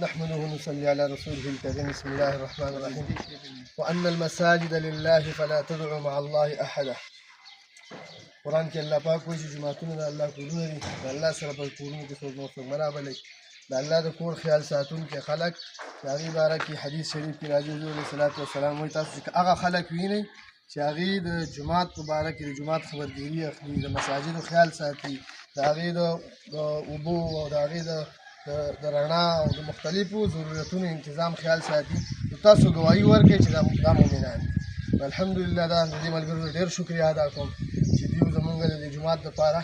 نحمده ونصلي على رسوله الكريم. بسم الله الرحمن الرحيم. وأن المساجد لله فلا تدعوا مع الله أحدا. قرآن کې الله پاک وایي چې جوماتونه د الله کورونه دي، د الله سره په کورونو کې څوک څوک مه رابلئ. د الله د کور خیال ساتونکي خلک چې هغې باره کې حدیث شریف کې راځي، حضور علیه صلات وسلام وایي تاسو چې هغه خلک وینئ چې هغې د جومات په باره کې د جومات خبرداري اخلي، د مساجدو خیال ساتي، د هغې د اوبو او د هغې د رڼا او د مختلفو ضرورتونو انتظام خیال ساتي، نو تاسو ګواهي ورکړئ چې دا مؤمنان دي. الحمدلله دا د دې ملګرو ډېر شکریا ادا کوم چې دوی زمونږ د دې جومات دپاره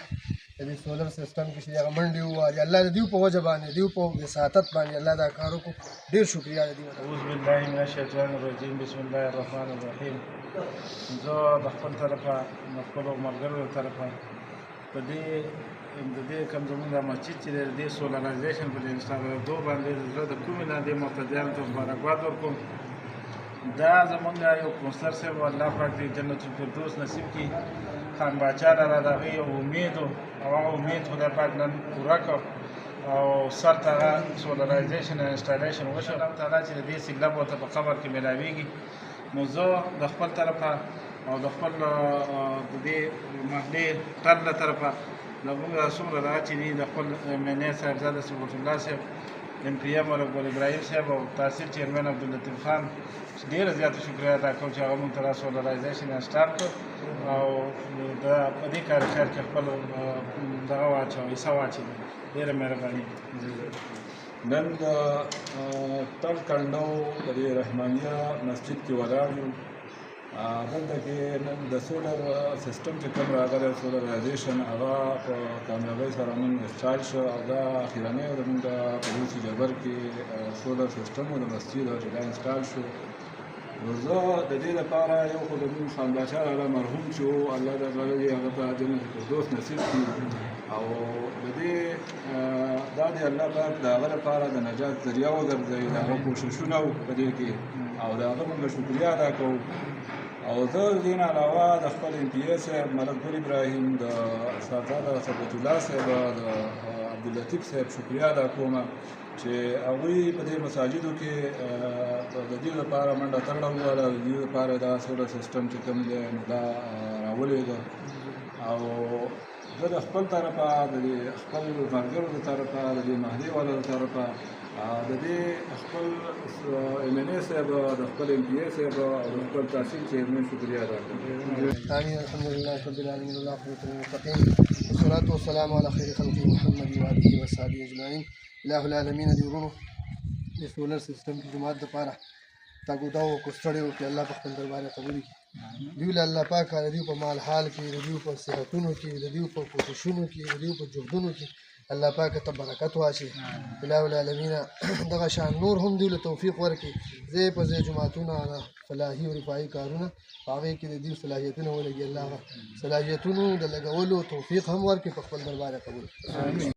د دې سولر سیسټم کې چې هغه منډې ووهلې، الله د دوی په وجه باندې دوی په وساطت باندې الله دا کار وکړو. ډېر شکریا د دوی. اعوذ بالله من الشیطان الرجیم. بسم الله الرحمن الرحیم. زه د خپل طرفه د خپلو ملګرو د طرفه په دې کوم زموږ دا مسجد چې دی د دې سولرایزیشن په دې انسټالېدو باندې زه د کومې نه دې مقتدیانو ته مبارکباد ورکوم. دا زمونږ یو کونسلر صاحب و، الله پاک دې جنت الفردوس نصیب کړي. خان باچا را د هغې یو امید و او هغه امید خدای پاک نن پوره کړ او سر ته هغه سولرایزیشن انسټالیشن وشو. الله تعالی چې د دې سګلب ورته په قبر کې میلاویږي. نو زه د خپل طرفه او د خپل د دې محلې ټل له طرفه زموږ څومره دغه چې دي د خپل ایم صاحبزاده صفوت الله صاحب، ایم پي ایم ګل ابراهیم صاحب او تحصیل چیرمن عبداللطیف خان ډېره زیاته شکریه ادا کوم چې هغه موږ ته دا سولرایزیشن انسټال کړ او په دې کار خیر کې خپل دغه واچوه حصه واچوي. ډېره مهرباني. نن د تل کنډو د دې رحمانیه مسجد کې ولاړ یو. دلته کې نن د سولر سیسټم چې کوم راغلی سولرایزیشن هغه په کامیابۍ سره نن انسټال شو او دا اخرنی زموږ په روسي جبر کې سولر سیسټم و د مسجد چې دا انسټال شو. نو زه د دې لپاره یو خو د موږ خان باچا لاله مرحوم چې و، الله تعالی دې هغه ته جنت الفردوس نصیب کړي او د دې دا د الله پاک د هغه لپاره د نجات ذریعه وګرځوي، د هغه کوششونه و په دې کې او د هغه موږ شکریا ادا کوو. او زه د دې نه علاوه د خپل ایم پي ای صاحب ملک ګل ابراهیم، د صاحبزاده صفوت الله صاحب، د عبداللطیف صاحب شکریا ادا کوم چې هغوی په دې مساجدو کې د دې لپاره منډه ترړه ووهله، د دې لپاره دا سولر سیسټم چې کوم دی نو دا راولېږه. او زه د خپل طرفه د دې خپل ملګرو د طرفه د دې محلې والو د طرفه د دې خپل ایم ان ای صاحب، د خپل ایم پي ای صاحب او د خپل تحصیل چیرمن شکریا ادا کوم. آمین. الحمدلله رب العالمین والعاقبة للمتقین والصلاة والسلام علی خیر خلقه محمد وآله وصحبه اجمعین. الہ العالمین دې ورونو د سولر سیسټم کې جومات دپاره تګ و دا وکړو، ستړی وکړي، الله په خپل دربار یې قبول کړي. دوی له الله پاک د دوی په مال حال کې، د دوی په صحتونو کې، د دوی په کوششونو کې، د دوی په جهدونو کې الله پاک ته برکت واچي. الہ العالمین دغه شان نور هم دوی له توفیق ورکړي، ځای په ځای جوماتونه فلاحي او رفاهي کارونه په هغې کې د دوی صلاحیتونه ولګي. الله صلاحیتونو د لګولو توفیق هم ورکړي، په خپل دربار یې قبول کړي.